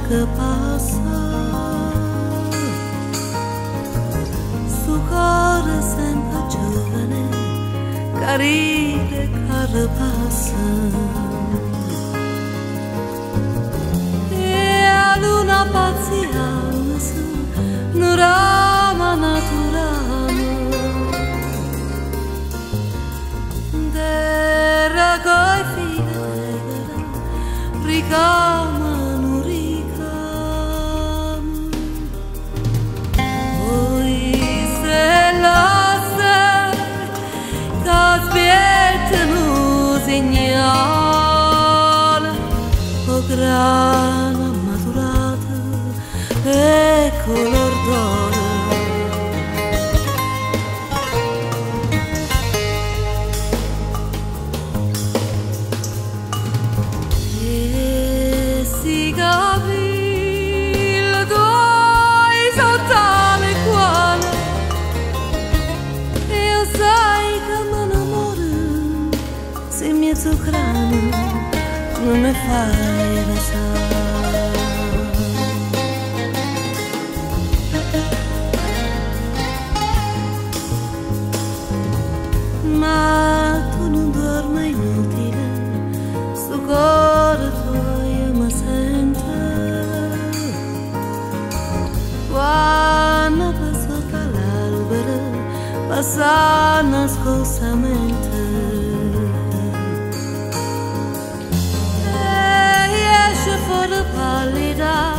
que passa, sto cuore sempre giovane, che ride, che ripassa. E a luna pazienza, non rama naturale, terra coi figli ricamano, ricamano. Poi se la sei che aspettano segnale, o grana maturata e color d'oro. Se mi zucrano non mi fai besare, ma tu non dormi inutile, sto cuore tuo mi sente quando passo tra l'albero, passa nascostamente. Fuori pallida